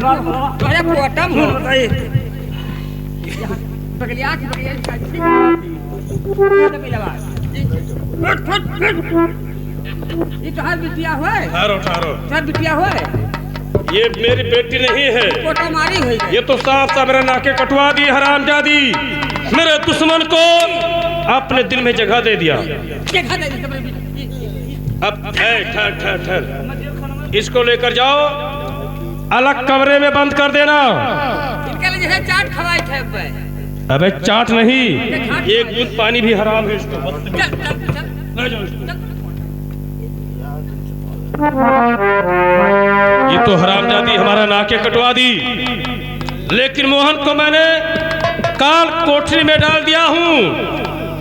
अरे पोटम हो बताइए। बगलिया की बगलिया ये तो हर बिटिया हुआ है। ठहरो ठहरो, हर बिटिया हुआ है। ये मेरी बेटी नहीं है। पोटा मारी हुई है। ये तो साफ साफ मेरे नाके कटवा दी हरामजादी। मेरे दुश्मन को अपने दिल में जगह दे दिया। देखा दे अब ठहर ठहर ठहर ठहर, इसको लेकर जाओ, अलग कमरे में बंद कर देना। इनके लिए जैसे चाट खवाए थे। अबे चाट नहीं, एक बूंद पानी भी हराम है इसको। चल चल चल ले जाओ इसको। चल। ये तो हरामजादी हमारा नाके कटवा दी, लेकिन मोहन को मैंने काल कोठरी में डाल दिया हूँ।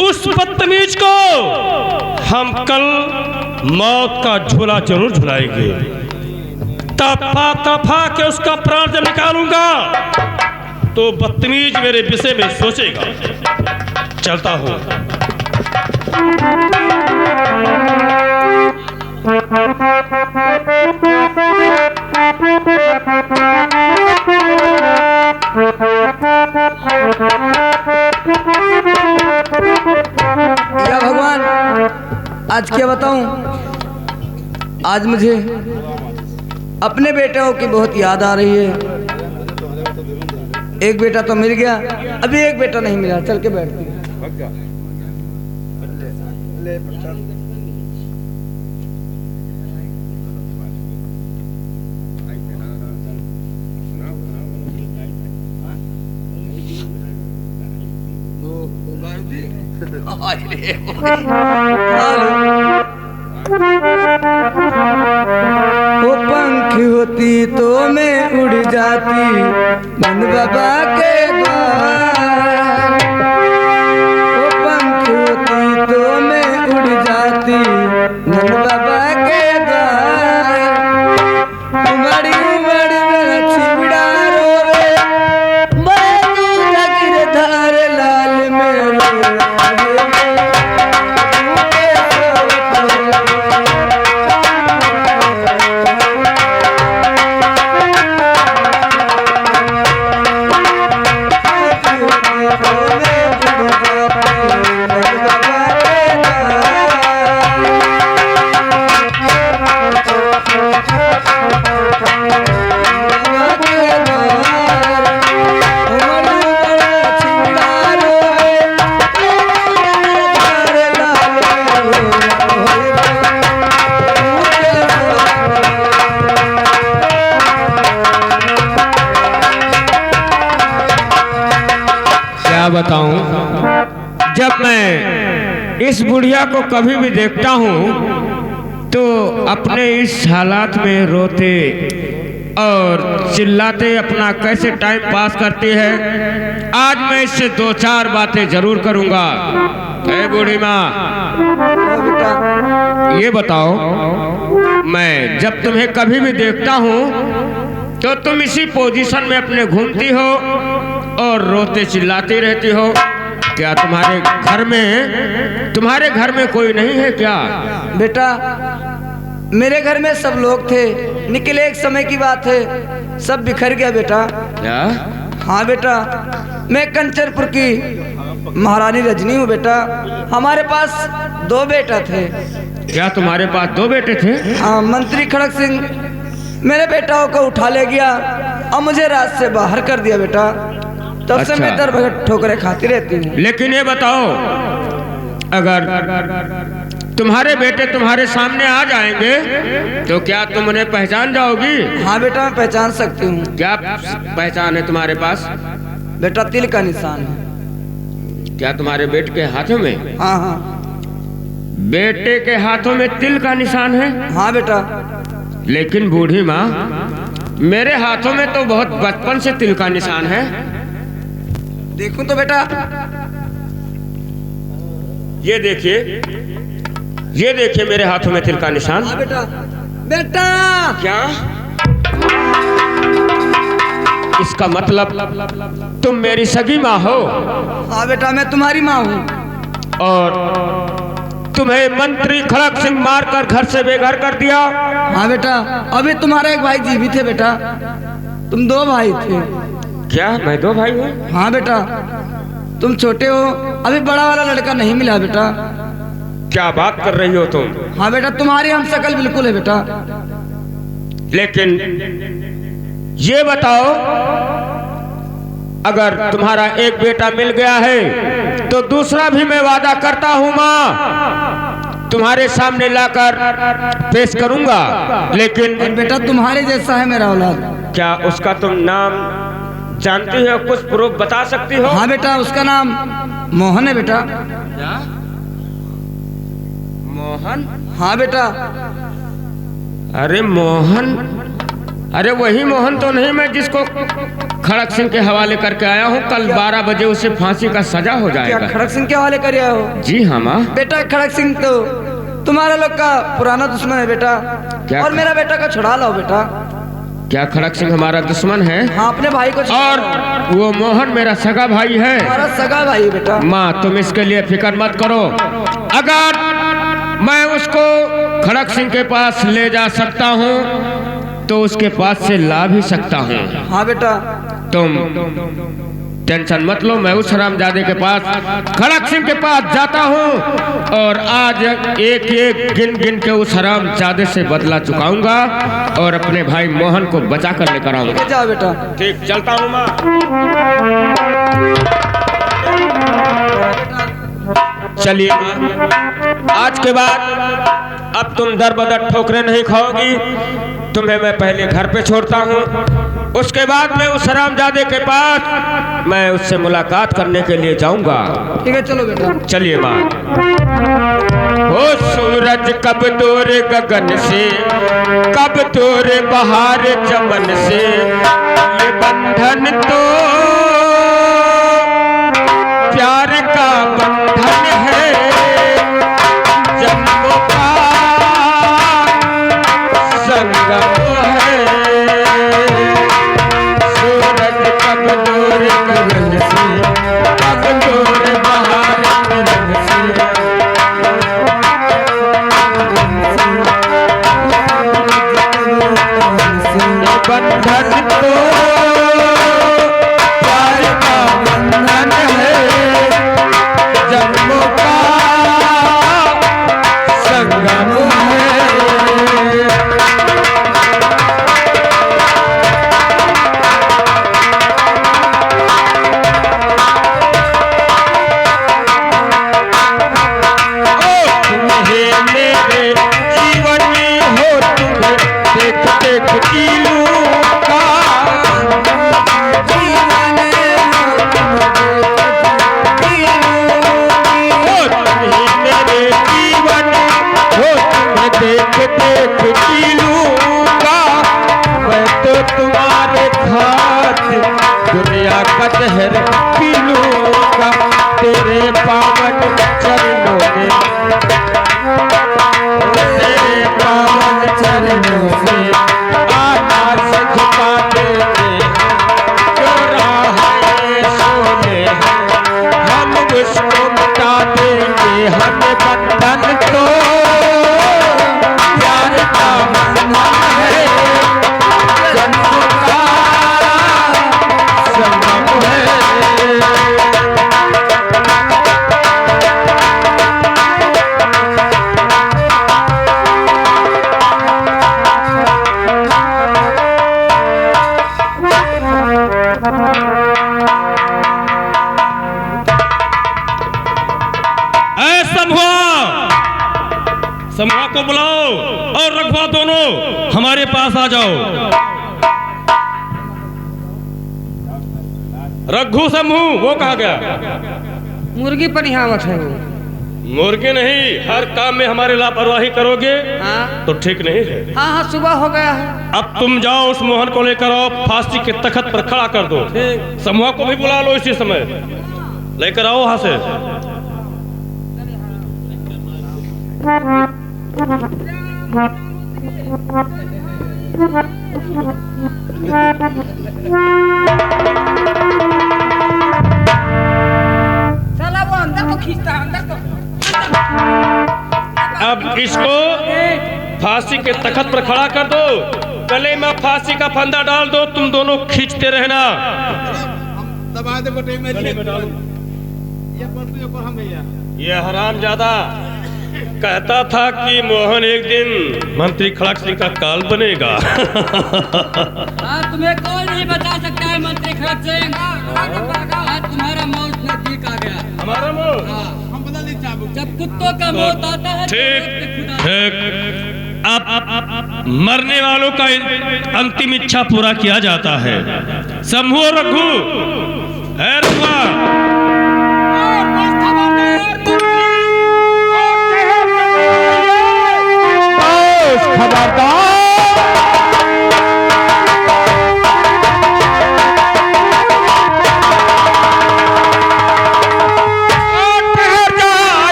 उस बदतमीज को हम कल मौत का झूला जरूर झुलाएंगे। तफा तफा के उसका प्राण जब निकालूंगा तो बदतमीज मेरे विषय में सोचेगा। चलता हूँ। या भगवान, आज क्या बताऊं। आज मुझे अपने बेटों की बहुत याद आ रही है। एक बेटा तो मिल गया, अभी एक बेटा नहीं मिला। चल के बैठती हूँ। वो पंख होती तो मैं उड़ जाती नंद बाबा के द्वार। वो पंख होती तो मैं उड़ जाती नंद बाबा के द्वार। उमड़ी उमड़ी मेरा छिबड़ा रोवे, मैं दूजा गिरधार लाल में रोवे। बताऊं, जब मैं इस बुढ़िया को कभी भी देखता हूं तो अपने इस हालात में रोते और चिल्लाते अपना कैसे टाइम पास करती है। आज मैं इससे दो चार बातें जरूर करूंगा। ए बूढ़ी माँ, ये बताओ, मैं जब तुम्हें कभी भी देखता हूं तो तुम इसी पोजीशन में अपने घूमती हो और रोते चिल्लाती रहती हो। क्या तुम्हारे घर में कोई नहीं है क्या? बेटा, मेरे घर में सब लोग थे, निकले एक समय की बात है, सब बिखर गया बेटा। क्या? हाँ बेटा, मैं कंचरपुर की महारानी रजनी हूँ बेटा। हमारे पास दो बेटा थे। क्या तुम्हारे पास दो बेटे थे? हाँ, मंत्री खड़क सिंह मेरे बेटाओं को उठा ले गया और मुझे रात से बाहर कर दिया बेटा। तब से मैं दर भगत ठोकरे खाती रहती हूँ। लेकिन ये बताओ, अगर तुम्हारे बेटे तुम्हारे सामने आ जाएंगे तो क्या तुम उन्हें पहचान जाओगी? हाँ बेटा, मैं पहचान सकती हूँ। क्या पहचान है तुम्हारे पास? बेटा, तिल का निशान है। क्या तुम्हारे बेटे के हाथों में? हाँ हाँ। बेटे के हाथों में तिल का निशान है? हाँ बेटा। लेकिन बूढ़ी माँ, मेरे हाथों में तो बहुत बचपन से तिल का निशान है। देखूं तो बेटा? ये देखिए मेरे हाथों में तिल का निशान। हाँ बेटा। बेटा, क्या इसका मतलब तुम मेरी सगी माँ हो? हाँ बेटा, मैं तुम्हारी माँ हूँ। और तुम्हें मंत्री खड़क सिंह मारकर घर से बेघर कर दिया? हाँ बेटा, अभी तुम्हारा एक भाई जीवित है बेटा। तुम दो भाई थे। क्या मैं दो भाई हूँ? हाँ बेटा, तुम छोटे हो, अभी बड़ा वाला लड़का नहीं मिला बेटा। क्या बात कर रही हो तुम? हाँ बेटा, तुम्हारी हम शकल बिल्कुल है बेटा। लेकिन ये बताओ, अगर तुम्हारा एक बेटा मिल गया है तो दूसरा भी मैं वादा करता हूँ माँ तुम्हारे सामने लाकर पेश करूंगा। लेकिन बेटा तुम्हारे जैसा है मेरा औलाद। क्या उसका तुम नाम जानती हो? कुछ प्रूफ बता सकती हो? हाँ बेटा, उसका नाम मोहन है बेटा। मोहन? हाँ बेटा। अरे मोहन, अरे वही मोहन तो नहीं मैं जिसको खड़क सिंह के हवाले करके आया हूँ। कल 12 बजे उसे फांसी का सजा हो क्या जाएगा। खड़क सिंह के हवाले कर आए हो? जी हाँ माँ। बेटा खड़क सिंह तो तुम्हारे लोग का पुराना दुश्मन है बेटा। क्या? और मेरा बेटा का छुड़ा लो बेटा। क्या खड़क सिंह हमारा दुश्मन है? हाँ, अपने भाई को छुड़ा और लो। वो मोहन मेरा सगा भाई है। हमारा सगा भाई है बेटा। माँ तुम इसके लिए फिक्र मत करो। अगर मैं उसको खड़क सिंह के पास ले जा सकता हूँ तो उसके पास से ला भी सकता हूँ। हाँ बेटा। तुम टेंशन मत लो, मैं उस हरामजादे के पास खड़क सिंह के पास जाता हूँ और आज एक एक गिन गिन के उस हरामजादे से बदला चुकाऊंगा और अपने भाई मोहन को बचा कर लेकर आऊंगा। जाओ बेटा। ठीक, चलता हूँ माँ। चलिए माँ, आज के बाद अब तुम दर बदर ठोकरें नहीं खाओगी। तुम्हें मैं पहले घर पे छोड़ता हूँ, उसके बाद मैं उस हरामजादे के पास मैं उससे मुलाकात करने के लिए जाऊंगा। ठीक है, चलो बेटा। चलिए माँ। हो सूरज कब तोरे गगन से, कब तोरे बहार चमन से, ये बंधन तो प्यार का बंधन है, जन्मों का संगम है। सूरज कब तोरे गगन से, कब तोरे बहार चमन से, बंधन तो प्यार का बंधन है, जन्मों का संगम है। तुम्हें मेरे जीवन में हो, तुम्हें देख देख जीलू का जीवन हो, तुम्हें मेरे जीवन हो, तुम्हें देख देख जीलू का। मैं तो तुम्हारे खातिर दुनिया का जहर पी लूंगा। तेरे पावन चरणों में, तेरे पावन चरणों में आकाश झुका देते जो राहें सोने हैं, हम उसको मिटा देंगे। हमें बंधन तो प्यार का बंधन है, जन्मों का संगम है। समूह को बुलाओ और रघुआ दोनों हमारे पास आ जाओ। रघु समूह वो कहा गया? मुर्गी पर यहाँ है वो। मुर्गी नहीं, हर काम में हमारे लापरवाही करोगे हाँ तो ठीक नहीं है। हाँ हाँ, सुबह हो गया है। अब तुम जाओ उस मोहन को लेकर आओ, फांसी के तख्त पर खड़ा कर दो। समूह को भी बुला लो, इसी समय लेकर आओ वहां से। चला वो अंदर को खींचता है, अंदर को। अब इसको फांसी के तख्त पर खड़ा कर दो गले में फांसी का फंदा डाल दो, तुम दोनों खींचते रहना। दबा दे बटे मेरी ये पर तू ऊपर हम भैया ये हरामजादा कहता था कि मोहन एक दिन मंत्री खड़क सिंह का काल बनेगा। तुम्हें कोई नहीं बचा सकता है मंत्री खड़क सिंह। आज तुम्हारा मौत नजदीक आ गया। हमारा मौत हम बदल दी चाबुक। जब कुत्तों का मौत आता है ठीक ठीक, अब मरने वालों का अंतिम इच्छा पूरा किया जाता है। शंभू और रघु, है रघुआ,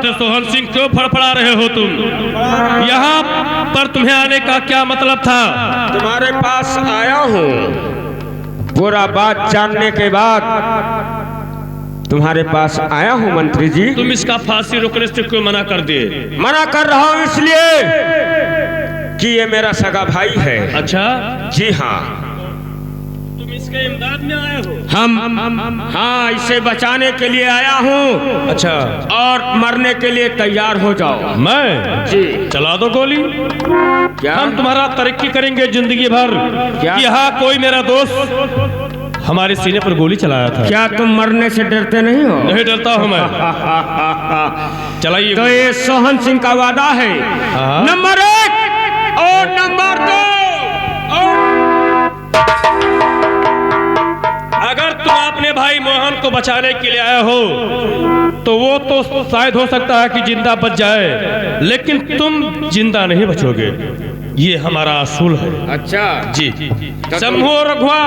सोहन सिंह क्यों फड़फड़ा रहे हो तुम? यहाँ पर तुम्हें आने का क्या मतलब था? तुम्हारे पास आया हूँ पूरा बात जानने के बाद तुम्हारे पास आया हूँ मंत्री जी। तुम इसका फांसी रोकने से क्यों मना कर दिए? मना कर रहा हूँ इसलिए कि ये मेरा सगा भाई है। अच्छा जी हाँ, तुम इसके इमदाद में आए हो? हाँ, इसे बचाने के लिए आया हूँ। अच्छा, और मरने के लिए तैयार हो जाओ। मैं जी चला दो गोली। क्या? हम तुम्हारा तरक्की करेंगे जिंदगी भर। क्या? यहाँ कोई मेरा दोस्त हमारे सीने पर गोली चलाया था। क्या तुम मरने से डरते नहीं हो? नहीं डरता हूँ मैं। चलाइए। तो ये सोहन सिंह का वादा है, हाँ। नंबर 1 और नंबर 2। अगर तुम अपने भाई मोहन को बचाने के लिए आए हो तो वो तो शायद हो सकता है कि जिंदा बच जाए, लेकिन तुम जिंदा नहीं बचोगे। ये हमारा असूल है। अच्छा जी। शंभू और रघुआ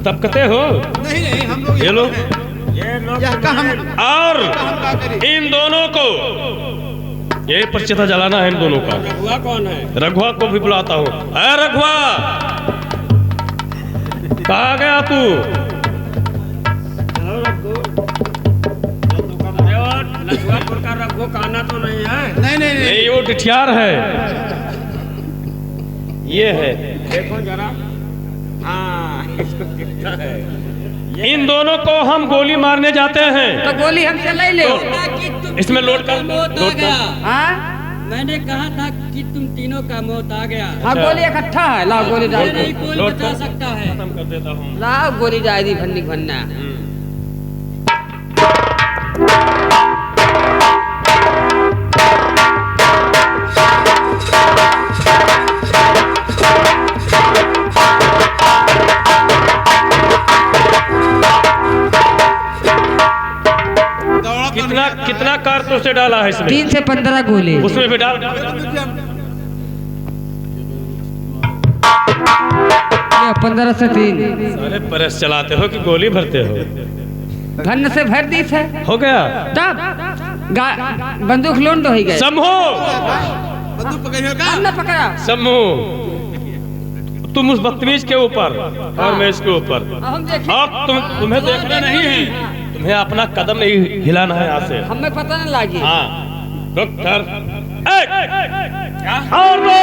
तब कहते हो? नहीं हम लोग ये लो। यह का हम और हम क्या करें? इन दोनों को यही प्रचिता जलाना है। इन दोनों का। रघुआ कौन है? रघुआ को भी बुलाता हूँ। अरे रघुआ, कहाँ गया तू? लछुआपुर का रघु कहना तो नहीं है? नहीं नहीं नहीं नहीं, वो टिठियार है। ये है। देखो जरा। हाँ, इसको दिखता है। इन दोनों को हम गोली मारने जाते हैं। तो गोली हमसे ले ले। इसमें लोड कर, मौत आ लोड गया। कर। हाँ मैंने कहा था कि तुम तीनों का मौत आ गया। हाँ, गोली इकट्ठा है। लाओ गोली डाल ये दो। नहीं कोई लोड बचा कर। सकता है। खत्म कर देता हूँ। लाओ गोली जायदी भन्नी भन्ना। कितना कितना कारतूस से डाला है इसमें? 3 से 15 गोली। उसमें भी डाल। 15 से 3 अरे प्रेस चलाते हो कि गोली भरते हो? भन्न से भर दी है। हो गया। तब बंदूक लोंड हो गए। शंभू, बंदूक पकड़ियो का? हमने पकड़ा। शंभू, तुम उस बदतमीज के ऊपर और मैं इसके ऊपर। हम देखें। अब तुम्हें देखना नहीं है, तुम्हें अपना कदम नहीं हिलाना है यहाँ से। हमें पता नहीं लगी। हाँ, रुक कर। और दो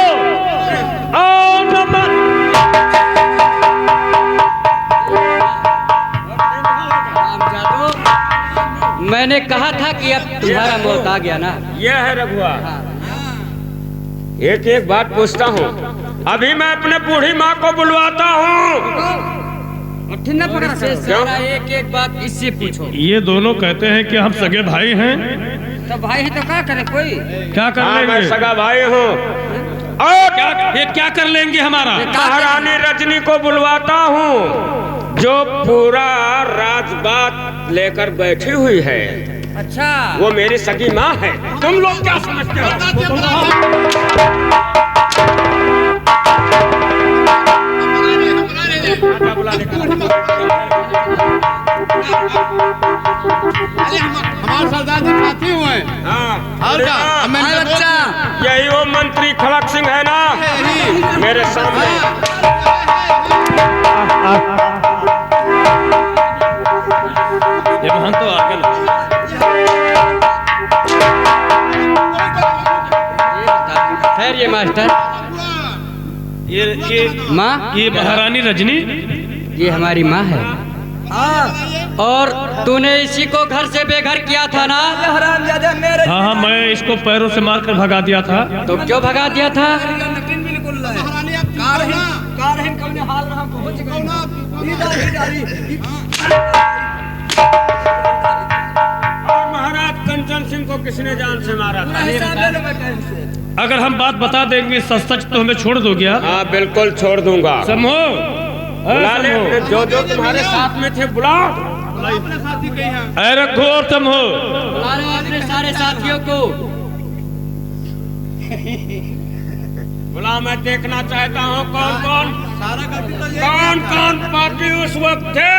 और नंबर। मैंने कहा था कि अब तुम्हारा मौत आ गया ना। यह है रघुआ। एक एक बात पूछता हूँ। अभी मैं अपने बूढ़ी माँ को बुलवाता हूँ। न पकड़ा से। सारा एक एक बात इससे पूछो। ये दोनों कहते हैं कि हम सगे भाई हैं। तो भाई है तो क्या करे कोई? क्या कर हाँ, मैं लेंगे? सगा भाई हूँ। और ये क्या कर लेंगे हमारा? महारानी रजनी को बुलवाता हूँ, जो पूरा राजबात लेकर बैठी हुई है। अच्छा, वो मेरी सगी माँ है। तुम लोग क्या समझते हो? अरे हमारे तुम्हारे सरदार जी साथी हुए। और क्या? अब मैंने हाँ, बोल बच्चा दिया। यही वो मंत्री खड़क सिंह है ना यही। मेरे सामने? ये महंत तो आ गया। खैर ये मास्टर ये माँ ये महारानी रजनी। ये हमारी माँ है। और तूने इसी को घर से बेघर किया था ना? हरामजादा मेरे हाँ हाँ, मैं इसको पैरों से मारकर भगा दिया था। तो क्यों भगा दिया था? महारानी अब महाराज कंचन सिंह को किसने जान से मारा था? अगर हम बात बता देंगे सच सच तो हमें छोड़ दोगे? हाँ बिल्कुल छोड़ दूंगा। समो बुला ले जो जो तुम्हारे साथ में थे, बुला। अपने साथी कहीं हैं। ऐ रखो और तुम हो। बुला लो अपने सारे साथियों को। बुला, मैं देखना चाहता हूँ कौन कौन सारा गलती तो ये कौन कौन पार्टी उस वक्त थे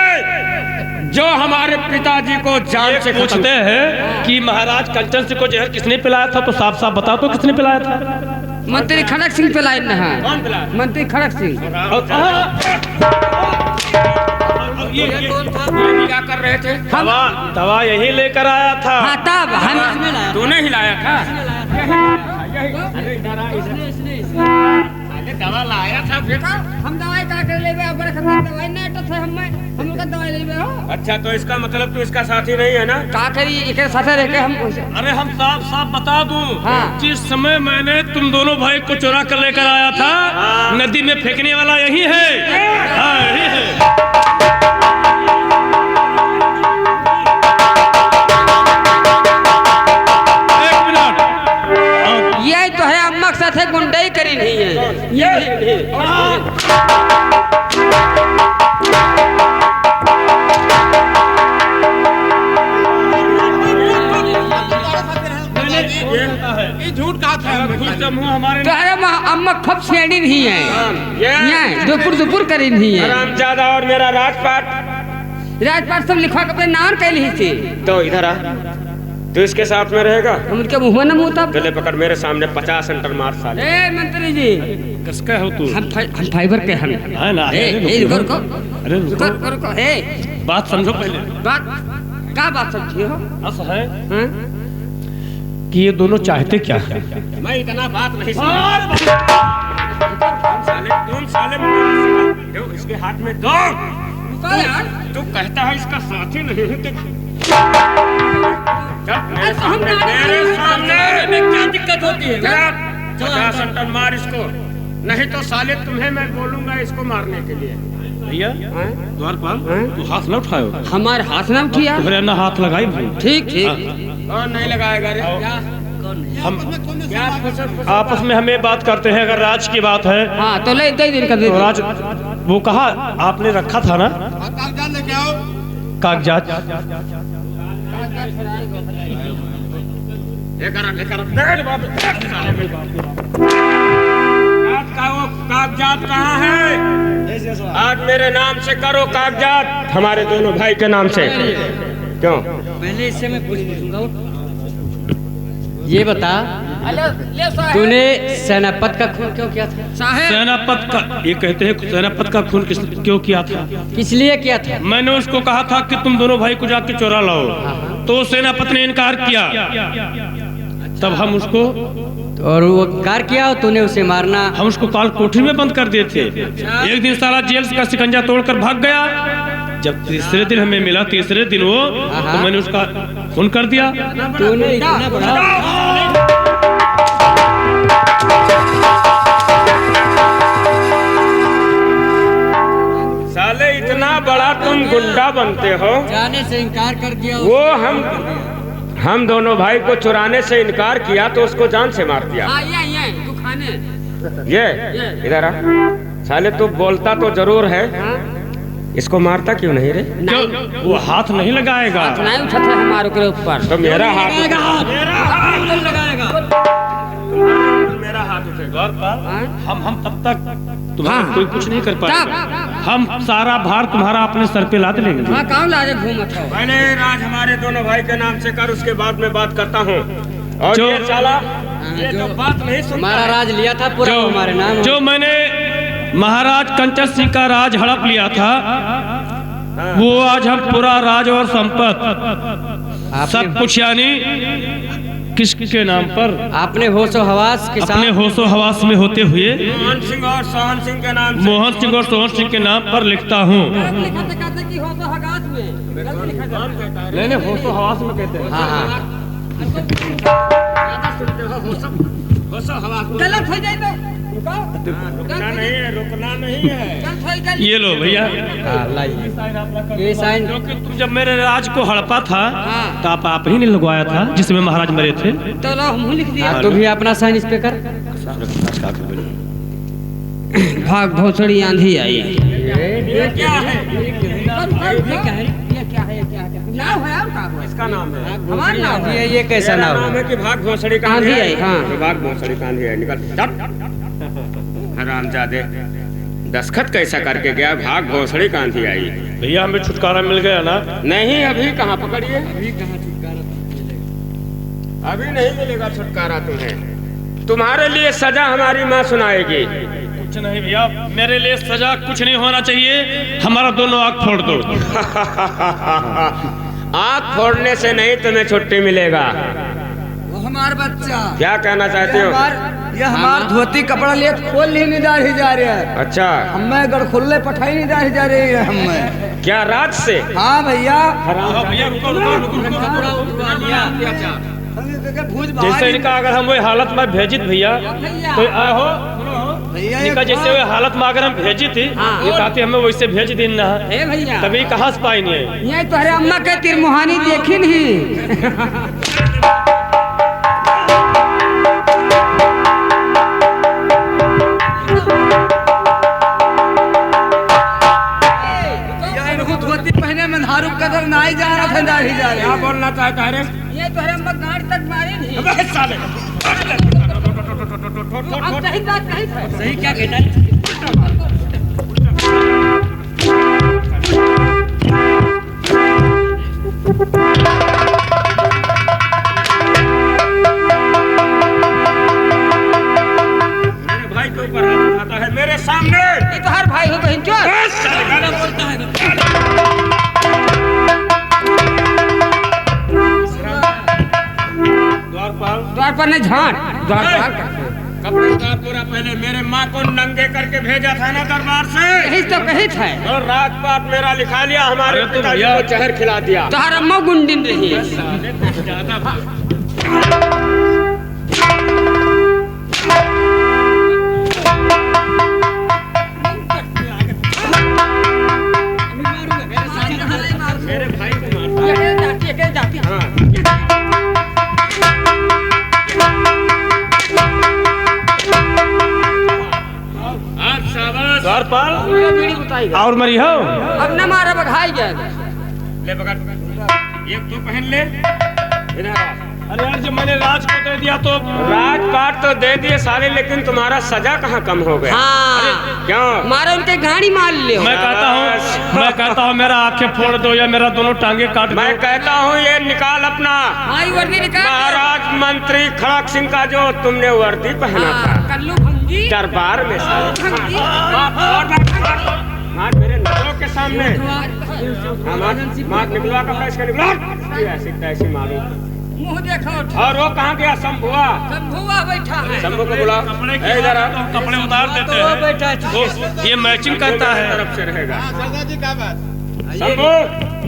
जो हमारे पिताजी को जान से पूछते हैं कि महाराज कंचन सिंह को जहर किसने पिलाया था, तो साफ साफ बताओ तो किसने पिलाया था? मंत्री खड़क सिंह पे लाइन है। कौन पिलाया? मंत्री खड़क सिंह। ये कौन था? क्या कर रहे थे? दवा यही लेकर आया था। हाँ तब हम तूने हिलाया था? दवा लाया था फिर? हम दवाई का कर लेबे अब खतरा दवाई ना तो थे हम लोग दवाई लेबे हो। अच्छा, तो इसका मतलब तू इसका साथी नहीं है ना? का करी एक साथ रह के हम अरे हम साफ साफ बता दूं, हाँ। जिस समय मैंने तुम दोनों भाई को चुरा कर लेकर आया था, नदी में फेंकने वाला यही है। हाँ, यही है। एक मिनट, ये तो है अम्मा के साथ गुंडाई करी नहीं है ये। ये झूठ कहा था। खुद समूह हमारे तो है अम्मा खप छेड़ी नहीं है यहाँ दुपुर करी नहीं है। हरामजादा और मेरा राजपाट। राजपाट सब लिखवा के अपने नाम कैली थी। तो इधर आ, तू इसके साथ में रहेगा? हम उनके मुंह न मुंह तब। गले पकड़ मेरे सामने 50 सेंटर मार साले। ए मंत्री जी किसका हो तू? हम फाइबर के हम है ना? रुको रुको अरे रुको, रुको रुको ए बात समझो पहले। बात का बात समझी हो? ऐसा है हाँ? कि ये दोनों चाहते क्या है? मैं इतना बात नहीं समझ। तुम साले दो इसके हाथ में दो। तू कहता है इसका साथी नहीं है, मेरे सामने में क्या दिक्कत होती है? 50 सेंटर मार इसको, नहीं तो साले तुम्हें मैं बोलूंगा इसको मारने के लिए। भैया द्वारपाल, तू हाथ न उठाओ। हमारे हाथ नाम किया। तुम्हारे ना हाथ लगाई भाई। ठीक ठीक कौन नहीं लगाएगा रे? हम क्या आपस में हमें बात करते हैं, अगर राज की बात है हाँ तो ले दे दिन का दे तो राज वो कहा आपने रखा था ना कागजात लेके आओ। कागजात? कागजात कहाँ है? आज मेरे नाम से करो कागजात, हमारे दोनों भाई के नाम से। क्यों? पहले इससे मैं पूछूंगा। ये बता, तूने सेनापत का खून क्यों किया था? सेनापत का, ये कहते हैं सेनापत का खून क्यों किया था? किस लिए किया था? मैंने उसको कहा था कि तुम दोनों भाई को जाके चोरा लाओ, तो सेनापत ने इनकार किया। तब हम उसको और वो कार किया और तूने उसे मारना। हम उसको काल कोठरी में बंद कर दिए थे। एक दिन सारा जेल का शिकंजा तोड़कर भाग गया। जब तीसरे दिन हमें मिला, तीसरे दिन वो, तो मैंने उसका खून कर दिया। तूने इतना बड़ा साले इतना बड़ा तुम गुंडा बनते हो। जाने से इनकार कर दिया। वो हम दोनों भाई को चुराने से इनकार किया तो उसको जान से मार दिया। ये तू खाने ये इधर आ साले, तू बोलता तो जरूर है, इसको मारता क्यों नहीं रे? क्यों? वो हाथ नहीं लगाएगा। नहीं उठा था हमारे के ऊपर। तो मेरा हाथ लगाएगा। मेरा हाथ उठेगा। हम तब तक तुम्हारा कोई कुछ नहीं कर पाएगा। हम सारा भार तुम्हारा अपने सर पे लाद लेंगे। हाँ काम लाजे घूमत हो। पहले राज हमारे दोनों भाई के नाम से कर, उसके बाद में बात करता हूँ। और जो- ये साला ये जो- जो बात नहीं सुनता हमारा है। राज लिया था पूरा हमारे नाम। जो मैंने महाराज कंचन सिंह का राज हड़प लिया था, वो आज हम पूरा राज और संपत्ति सब कुछ यानी किसके नाम पर, आपने होशो हवास के अपने साथ होशो हवास में होते हुए मोहन सिंह और सोहन सिंह के नाम से मोहन सिंह और सोहन सिंह के नाम पर लिखता हूँ। लिखा था कहते कि हो तो हगास में गलत लिखा जाता है। नहीं होशो हवास में कहते हैं। हाँ हाँ गलत हो जाए तो रुकना नहीं है, रुकना नहीं है। गलत हो जाए ये लो भैया, हाँ, लाइए ये साइन। क्योंकि तुम जब मेरे राज को हड़पा था तो आप ही ने लगवाया था जिसमें महाराज मरे थे। तो लो हम लिख दिया। हाँ, तू भी अपना साइन इस पे कर। भाग भोसड़ी आंधी आई। ये क्या है? ये क्या है? ये क्या है? ये क्या है? नाव है आपका? इसका नाम है। हमारा नाम है। ये कैसा मेरा नाम नाम है? है कि भाग भोसड़ी का आंधी आई, हाँ। भाग भोसड़ी का आंधी आई, निकल हरामजादे, दस्खत कैसा करके गया? भाग भोसड़ी का आंधी आई। भैया हमें छुटकारा मिल गया ना? नहीं, अभी कहाँ पकड़िए, अभी नहीं मिलेगा छुटकारा तुम्हें। तुम्हारे लिए सजा हमारी माँ सुनाएगी। कुछ नहीं भैया, मेरे लिए सजा कुछ नहीं होना चाहिए, हमारा दोनों आँख फोड़ दो। आँख फोड़ने से नहीं तुम्हें छुट्टी मिलेगा। वो हमारा बच्चा, क्या कहना चाहते हो? ये हमार धोती कपड़ा लिए खोल ही नहीं जा रही है। अच्छा, हमें गड़खुल्ले पठाई नहीं जा रही है हमें। क्या राज से? हाँ भैया, भैया रुको रुको रुको। भूज जैसे इनका अगर हम वही हालत में भेजित भैया कोई आए हो, भैया इनका जैसे वही हालत में अगर हम भेजी थी, ये कहते हमें वैसे भेज दिन ना, हे भैया तभी कहाँ से पाई नहीं है। ये तुम्हारे अम्मा के तिरमुहानी देखी नहीं। इनको धोती पहने में धारू कदर नहीं जा रहा था, दाढ़ी जा क्या रही। बोलना चाहता है रे? ये तुम्हारे अम्मा गाड़ी तक मारी नहीं। अबे साले, अब सही बात नहीं था। सही क्या कहता है? मेरे भाई के ऊपर हाथ उठाता है मेरे सामने। ये तो हर भाई हो बहन चोर। द्वारपाल, द्वार पर नहीं झाट द्वार पर। कपड़े उतार पूरा, पहले मेरे माँ को नंगे करके भेजा था ना दरबार से, यही तो कही था। और राजपाट मेरा लिखा लिया, हमारे अरे तो पिताजी भैया- को जहर खिला दिया। तुम्हारा अम्मा गुंडिन रही है। मेरे भाई को मारता ये कहे जाती है, कहे जाती है। हाँ। आज शाबाश। द्वारपाल ये बीड़ी बताएगा। और मरी हो, अब न मारा बघाई जाएगा। ले पकड़, ये तू पहन ले। इधर आ। अरे यार जब मैंने राज को दे दिया तो राजपाट तो दे दिए साले, लेकिन तुम्हारा सजा कहाँ कम हो गया? हाँ क्यों? मारो उनके गाड़ी मार लियो। मैं कहता हूँ मेरा आंखें फोड़ दो या मेरा दोनों टांगे काट दो। मैं कहता हूँ ये निकाल अपना हाँ ये वर्दी निकाल। महाराज मंत्री खड़क सिंह का जो तुमने वर्दी पहना था हाँ, कल्लू भंगी दरबार में साले। भंगी। मार मेरे नजरों के सामने। हाँ, मार निकलवा कपड़ा इसका, निकलवा। ये ऐसी तैसी मारो। मुंह देखो। और वो कहाँ गया? शंभुआ, शंभुआ बैठा है। शंभू को बुला। ए, इधर आ। कपड़े उतार देते वो हैं, बैठा है। वो ये मैचिंग करता मेरी है। तरफ से रहेगा। सरदार जी क्या बात? शंभू,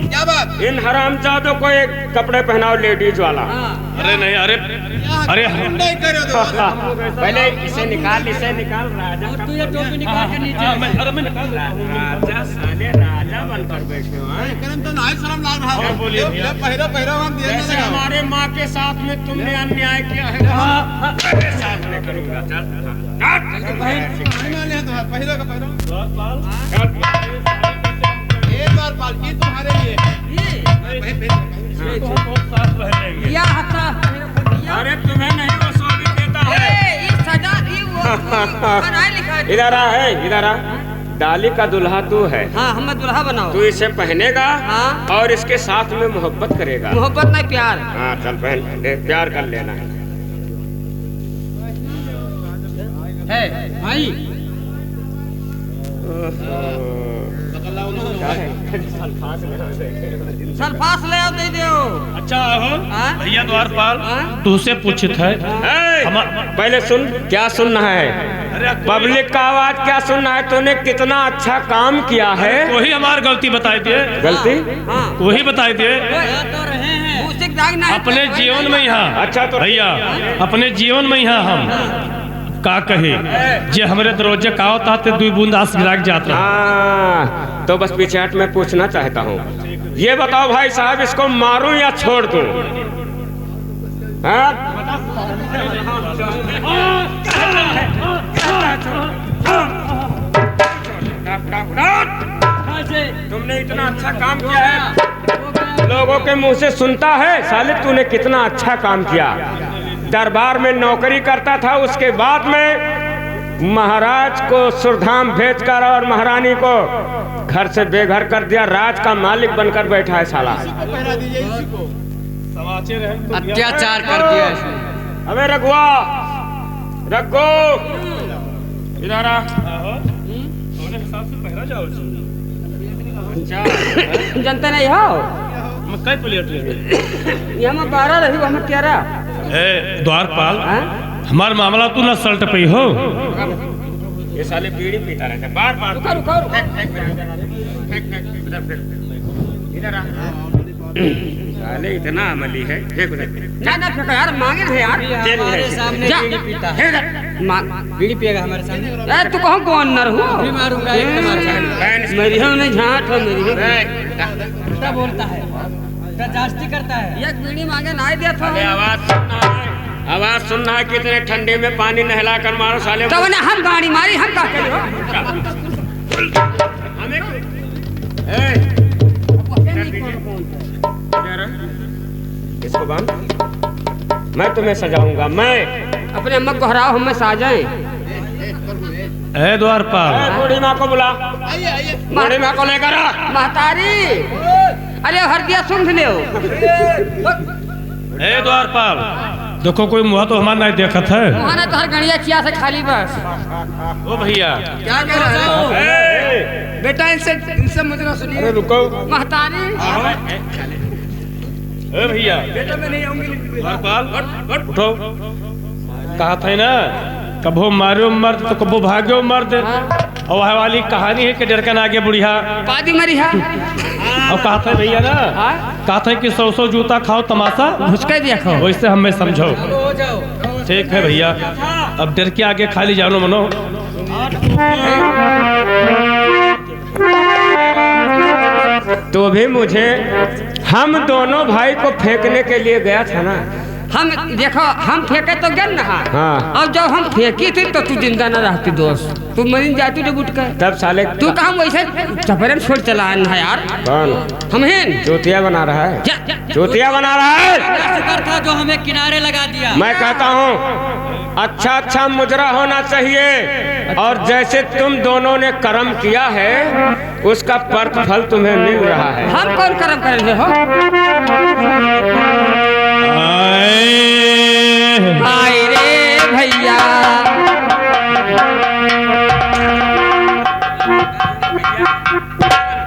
क्या बात? इन हरामजादों को एक कपड़े पहनाओ लेडीज वाला। अरे नहीं, अरे नहीं करो तो। पहले इसे निकाल राजा और तू ये टोपी निकाल के नीचे। अरे मैं राजा साले राजा बनकर बैठे हो हैं? करम तो नहीं शर्म लाग रहा क्या बोलिए हो। भैया? पहरो हम दिए जैसे ना। हमारे माँ के साथ में तुमने अन्याय किया है, मेरे साथ में करूंगा। चल, ले तो पहरो का पहरो। चल। एक बार पालकी तुम्हारे लिए। या हता मेरे को दिया। अरे तुम्हें नहीं वो सौंपी देता है। ये सजा दी वो पढ़ाई लिखाई। इधर आ, है इधर आ। डाली का दुल्हा तू है, हाँ हमें दुल्हा बनाओ। तू इसे पहनेगा हाँ। और इसके साथ में मोहब्बत करेगा। मोहब्बत नहीं प्यार। हाँ चल पहन ले, प्यार कर लेना है भाई। सल्फास ले आओ दे दो। अच्छा हो हाँ? भैया द्वारपाल, हाँ? तुझसे पूछित है। पहले सुन, क्या सुनना है? पब्लिक का आवाज क्या सुनना है? तूने कितना अच्छा काम किया है। वही हमारी गलती बताई दिए, गलती हाँ वही बताई दिए तो रहे हैं। मुझसे दाग ना अपने जीवन में यहाँ। अच्छा तो भैया अपने जीवन में यहाँ हम का कहे जे हमरे दरोजे का होता ते दुई बूंद आस गिरा के जात रहा। हाँ, तो बस पीछे हट मैं पूछना चाहता हूँ, ये बताओ भाई साहब, इसको मारूं या छोड़ दूं? हाँ? तुमने इतना अच्छा काम किया है, लोगों के मुंह से सुनता है साले तूने कितना अच्छा काम किया। दरबार में नौकरी करता था, उसके बाद में महाराज को सुरधाम भेजकर और महारानी को घर से बेघर कर दिया। राज का मालिक बनकर बैठा है साला। पहना दीजिए इसी को। अत्याचार कर दिया इसने। अबे रघुआ, रघु इधर आ। जनता नहीं हो मकई प्लेट ये हम 12 रही वो हम 13। ए द्वारपाल, हाँ? हमार मामला तू न सल्ट पे हो। ये साले बीड़ी पीता रहता है बार बार। रुको रुको इधर आ। साले इतना अमली है। फेंक उधर। ना ना फेंको यार, मांगे ना यार। हमारे सामने जा। बीड़ी पीता है। बीड़ी पिएगा हमारे सामने। ए तू कहो कौन नर हो? भी मारूंगा एक मारूंगा। मेरी हो नहीं झाट हो मेरी हो। क्या बोलता है? जास्ती करता है। एक बीड़ी मांगे ना ही दिया था। साले आवाज सुनना है, आवाज सुनना है। कितने ठंडे में पानी नहला कर मारो साले। तो ना हम गाड़ी मारी हम का करी हो? हमें इसको बांध, मैं तुम्हें सजाऊंगा। मैं अपने अम्मा को हराओ, हमें सा जाए। ए द्वारपाल, बूढ़ी माँ को बुला, आइए आइए। बूढ़ी माँ को लेकर आ। महतारी, अरे हरदिया सुन ले। ए द्वारपाल, देखो कोई मुँह तो हमारा नहीं देखत है। वहाँ तो हर गड़िया चिया से खाली बस। ओ भैया क्या कह रहे हो? ए, बेटा इनसे मुझे अरे सुनिए। रुको। महतारी, ए भैया बेटा मैं नहीं आऊंगी। द्वारपाल उठो। कहा था ना कबो मारो मर्द तो कबो भाग्यो मर्द। और वह वाली कहानी है कि डरकन आगे बुढ़िया पादी मरी है। और कहा था भैया ना, कहा था कि 100 जूता खाओ तमाशा घुसके दिया खाओ। वैसे हमें समझो। हो जाओ। ठीक है भैया, अब डर के आगे खाली जानो मनो। तो भी मुझे, हम दोनों भाई को फेंकने के लिए गया था ना। हम देखो हम फेंके तो गए ना। हाँ। और जब हम फेंकी थी तो तू जिंदा न रहती दोस्त, तू मरीन जाती जब उठ कर। तब साले तू कहा वैसे चपरन छोड़ चला है यार। कौन हम हैं चूतिया बना रहा है? जा, जा, जा। चूतिया बना रहा है। शुक्र था जो हमें किनारे लगा दिया। मैं कहता हूँ अच्छा अच्छा मुजरा होना चाहिए। और जैसे तुम दोनों ने कर्म किया है उसका प्रतिफल तुम्हें मिल रहा है। हम कौन कर्म करेंगे हो? हाय रे भैया,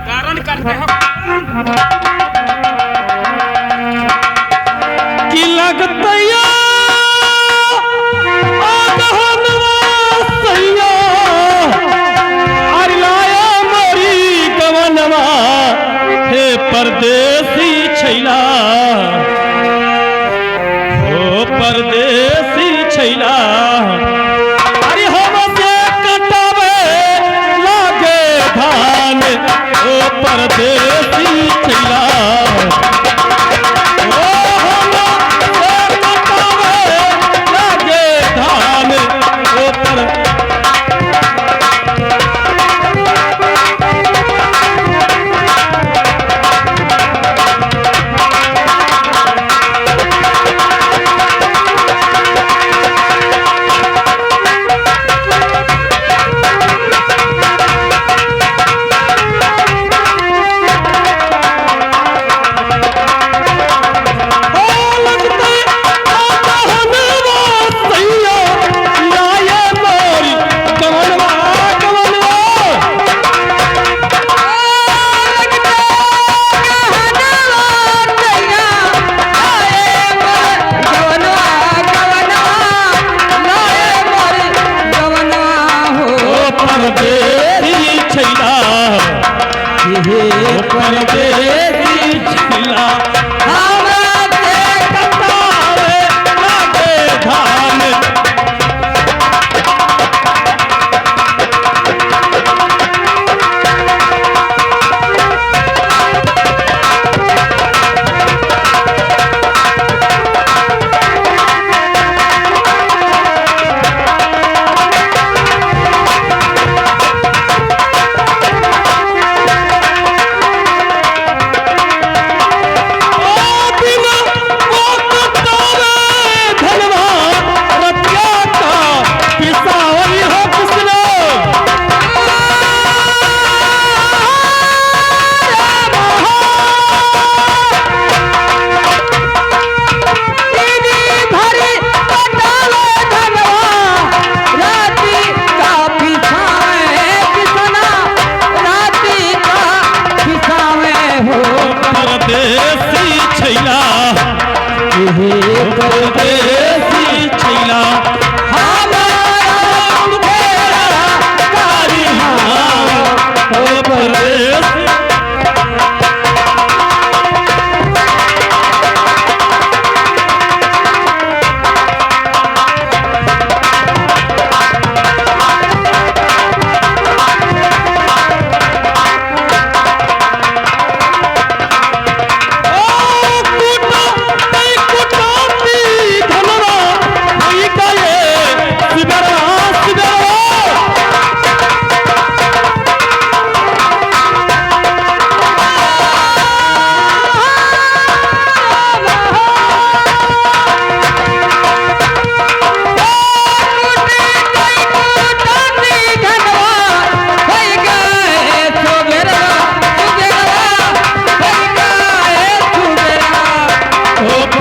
कारण करते हो कि लगतया परदेसी छैला हो परदेसी छैला, अरे हमसे कटावे लागे धान ओ परदेसी छैला। ओ हमसे कटावे लागे धान ओ पर परदेसी छिला आवे कतावे लागे धान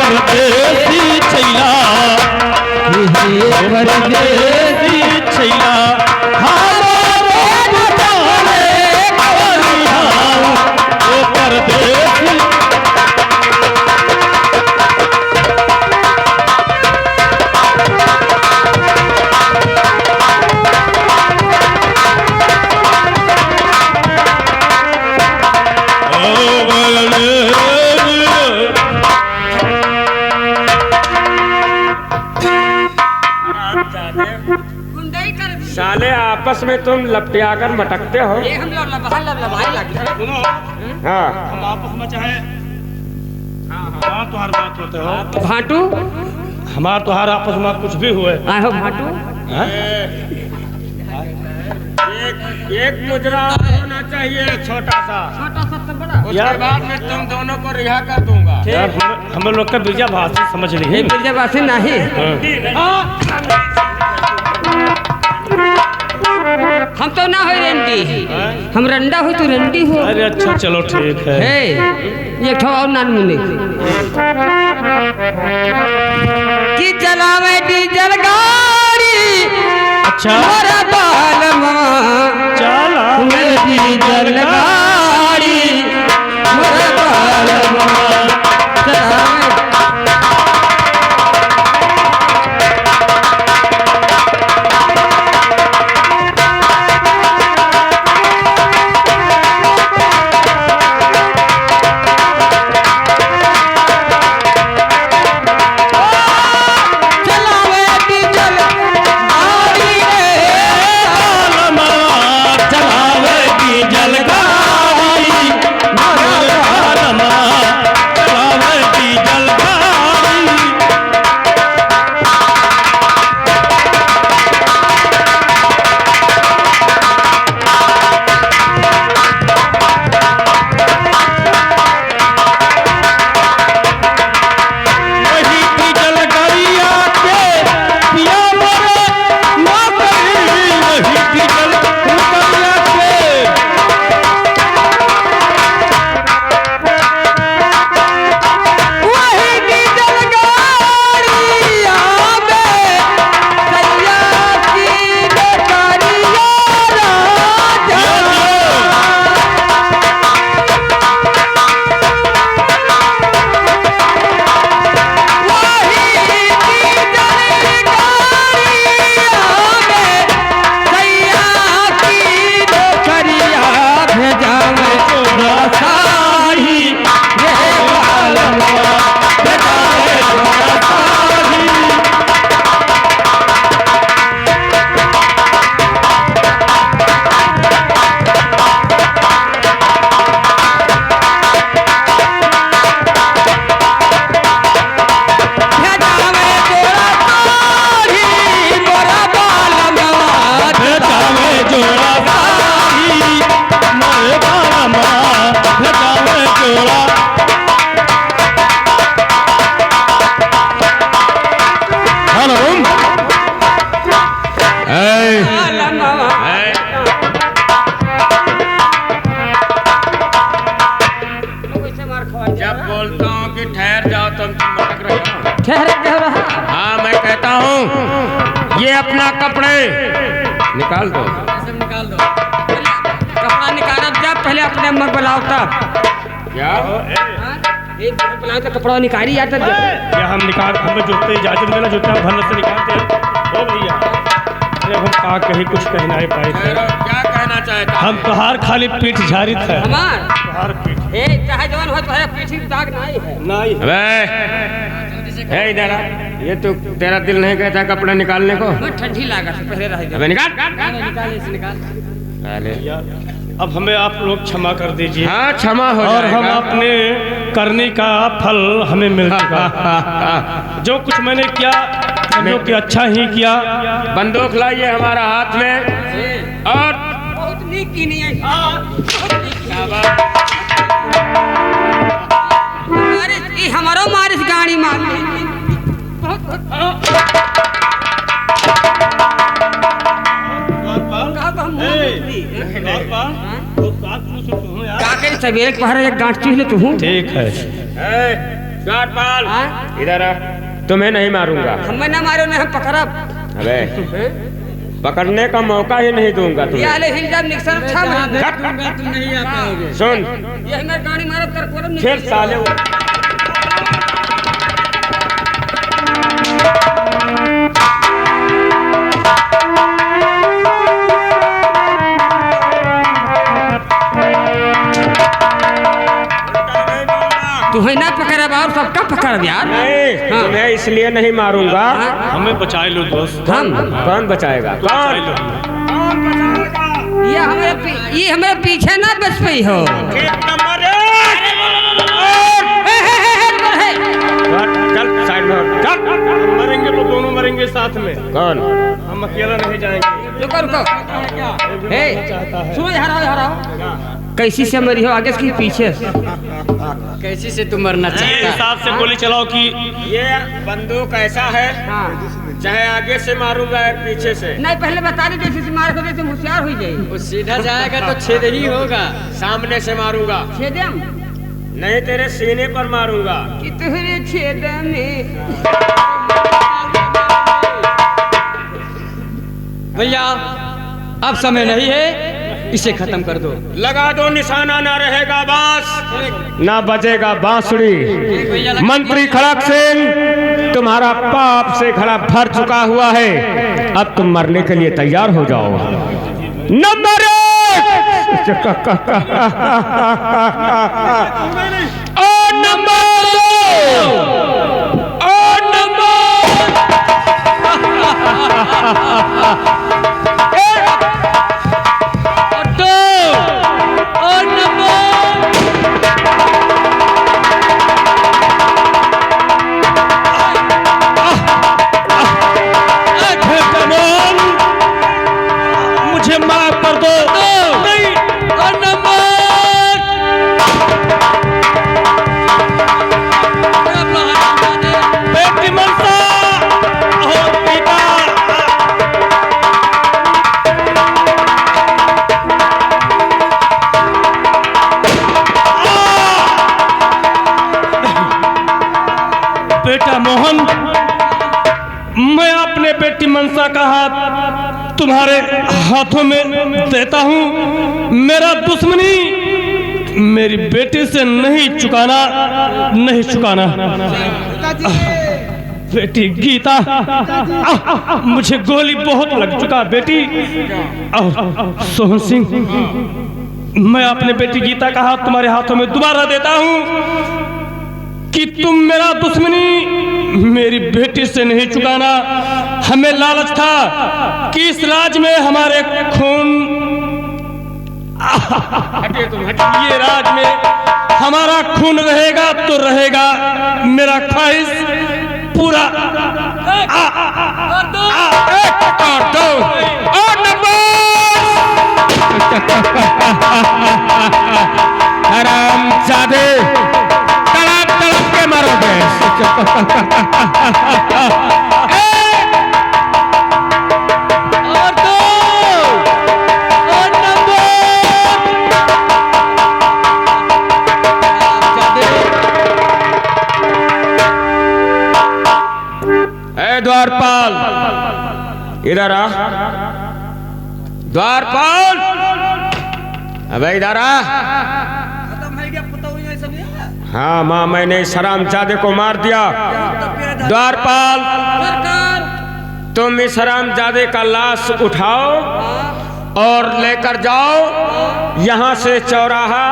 परदेसी छैला साले आपस में तुम लपटिया कर मटकते हो। ये हम लोग लबाई लगे सुनो हाँ हम आपस में चाहे हाँ तुम्हारी बात होते हो भाटू हमार तुहार आपस में कुछ भी हुए आहो भाटू एक मुजरा होना चाहिए छोटा सा। छोटा सा तो बड़ा उसके बाद में तुम दोनों को रिहा कर दूंगा। यार हम लोग का बिरजा भाषा समझ ली है। बिरजावासी नहीं हम तो ना हो रंडी हम रंडा हो तो रंडी हो। अरे अच्छा चलो ठीक है। हे ये ठो और नान मुनि कि चलावे डीजल गाड़ी अच्छा मोरा बाल मां चला डीजल गाड़ी मोरा बाल मां चलावे चलावे डीजल गाड़ी रे ये अपना कपड़े निकाल दो। सब निकाल दो। कपड़ा निकाल जा, पहले अपने अम्मा को बुलाओ तब। क्या एक बुलाओ तो कपड़ा निकाली यार तब। या हम निकाल, हमें जूते इजाजत देना, जूते हम भरने से निकालते हैं। ओ भैया, अरे हम का कहीं कुछ कहना ही पाए थे। क्या कहना चाहता हम तोहार खाली पीठ झारित है, हमार तोहार पीठ ए चाहे जवान हो तो है, पीछे दाग नहीं है। नहीं। अबे इधर आ। ये तो तेरा दिल नहीं कहता कपड़ा निकालने को? मैं ठंडी लागत पहले रह अबे निकाल। निकाल इसे निकाल। अरे अब हमें आप लोग क्षमा कर दीजिए, हाँ क्षमा हो और हम जाएगा। अपने करने का फल हमें मिल चुका। जो कुछ मैंने किया समझो कि अच्छा ही किया। बंदूक लाइए हमारा हाथ में, और बहुत नीक की नहीं है। बहुत नीक की। मारिस ई हमारो मारिस गाड़ी मार का के सवेरे के पहर एक गांठ चीज ले तू। ठीक है, गाटपाल हाँ? इधर आ। तुम्हें नहीं मारूंगा। हमें ना मारो ना हम पकड़ब। अबे पकड़ने का मौका ही नहीं दूंगा ये तुम्हें। आले हिल जा निक्सर छा जहाँ देखूंगा तुम नहीं आ पाओगे। सुन, ये हमारे गाड़ी मारब कर कोरम फिर साले तू है ना पकड़ब और सबका पकड़ब यार। नहीं, हाँ। तुम्हें इसलिए नहीं मारूंगा। हमें बचाए लो दोस्त। हम कौन बचाएगा? बचाए लो। ये हमारे पीछे ना बच पई हो। चल साइड में हट। चल। हम मरेंगे तो दोनों मरेंगे साथ में, कौन? हम अकेला नहीं जाएंगे। रुको रुको। हे सुनो, हराओ। कैसी से मरी हो, आगे से पीछे? कैसी से तू मरना ये चाहता है? हिसाब से गोली चलाओ कि ये बंदूक ऐसा है, चाहे आगे से मारूंगा या पीछे से। नहीं पहले बता दे, जैसे मार को जैसे होशियार हो जाए। वो सीधा जाएगा तो छेद ही होगा। सामने से मारूंगा, छेदम नहीं तेरे सीने पर मारूंगा। कि तुहरे छेद में। भैया अब समय नहीं है, इसे खत्म कर दो। लगा दो निशाना, ना रहेगा बांस, ना बजेगा बांसुरी। मंत्री खड़क सिंह, तुम्हारा पाप से घड़ा भर चुका हुआ है। अब तुम मरने के लिए तैयार हो जाओ। नंबर 1 और नंबर 2 और नंबर मुझे माफ कर दो। नहीं, और नंबर बेटी मनसा और पिता। बेटा मोहन, मैं अपने बेटी मनसा का हाथ तुम्हारे हाथों में देता हूँ। मेरा दुश्मनी मेरी बेटी से नहीं चुकाना, नहीं चुकाना। बेटी गीता, मुझे गोली बहुत लग चुका बेटी। और सोहन सिंह, मैं अपने बेटी गीता का हाथ तुम्हारे हाथों में दोबारा देता हूँ कि तुम मेरा दुश्मनी मेरी बेटी से नहीं चुकाना। हमें लालच था कि इस राज में हमारे खून, ये राज में हमारा खून रहेगा तो रहेगा। मेरा ख्वाहिश पूरा। और नंबर हरामजादे, तड़प तड़प के मरोगे। और 2 और नंबर द्वारपाल, इधर आ द्वारपाल, अबे इधर आ। हाँ माँ, मैंने इस हरामजादे को मार दिया। द्वारपाल, तुम इस हरामजादे का लाश उठाओ और लेकर जाओ। यहाँ से चौराहा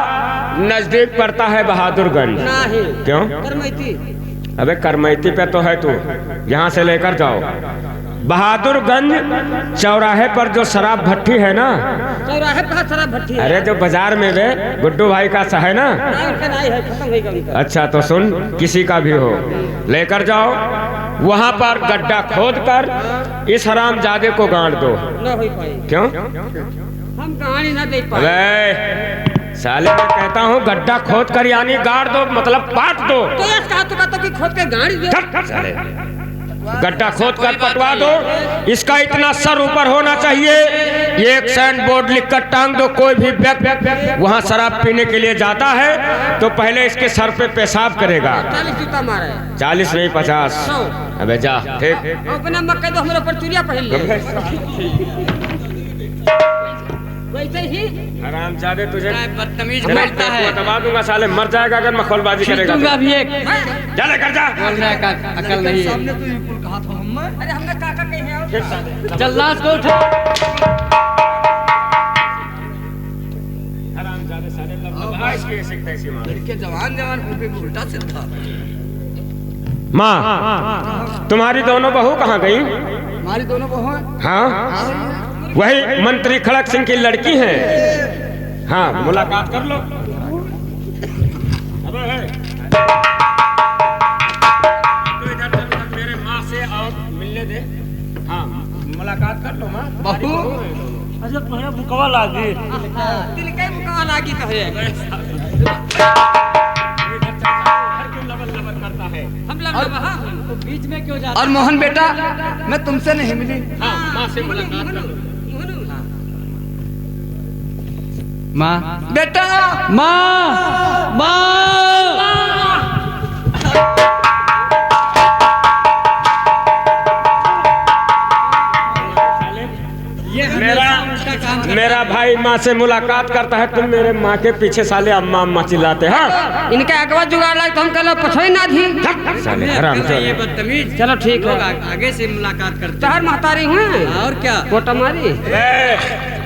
नजदीक पड़ता है बहादुरगंज। क्यों? अबे करमैती पे तो है तू, यहाँ से लेकर जाओ। बहादुरगंज चौराहे पर जो शराब भट्टी है ना, चौराहे पर शराब भट्टी है। अरे जो बाजार में वे गुड्डू भाई का सा है ना, अच्छा तो सुन, किसी का भी हो लेकर जाओ, वहां पर गड्ढा खोद कर इस हरामजादे को गाड़ दो। क्यों? हम कहानी ना दे पाए। अबे साले मैं कहता हूँ गड्ढा खोद कर यानी गाड़ दो, मतलब पाट दो। तो ये कहा तो कि खोद के गाड़ी दो। साले गड्ढा खोद कर पटवा दो। इसका इतना सर ऊपर होना चाहिए, एक साइन बोर्ड लिख कर टांग दो। कोई भी व्यक्ति वहाँ शराब पीने के लिए जाता है तो पहले इसके सर पे पेशाब करेगा। 40 जूता मारा है। 40 नहीं 50। अबे जा, ठीक। अपना मक्का तो हमारे ऊपर चुरिया पहन ले। वैसे ही हरामजादे तुझे बदतमीज बोलता है। दबा दूंगा साले, मर जाएगा अगर मखौलबाजी करेगा तो। दूंगा भी एक। जा लेकर जा। बोल रहा है का अकल नहीं है। अरे हमने काका कही है। चल लाश को उठा। हरामजादे साले लगा इसके सीखते ऐसी मार। के जवान उल्टा सीधा। माँ, तुम्हारी दोनों बहू कहाँ गई? हमारी दोनों बहू हाँ, वही मंत्री खड़क सिंह की लड़की है। हाँ, मुलाकात कर लो। अबे तो इधर चल, मेरे माँ से और मिलने दे। हाँ, मुलाकात कर लो माँ। बहू अच्छा तुम्हें मुकवा लागी। दिल के मुकावा लागी कहे। हम लड़ वहाँ तो बीच में क्यों जाता? और मोहन बेटा, मैं तुमसे नहीं मिली। हाँ, माँ से मुलाकात कर लो। माँ, बेटा माँ, माँ। मेरा भाई माँ से मुलाकात करता है, तुम मेरे माँ के पीछे साले अम्मा अम्मा चिल्लाते। हाँ, इनके अगवा जुगाड़ लाग तो हम कल पछोई ना थी। साले हराम ये बदतमीज। चलो ठीक लोग है। आगे से मुलाकात करते चार महतारी हुए हैं। और क्या? कोटा मारी। हैं।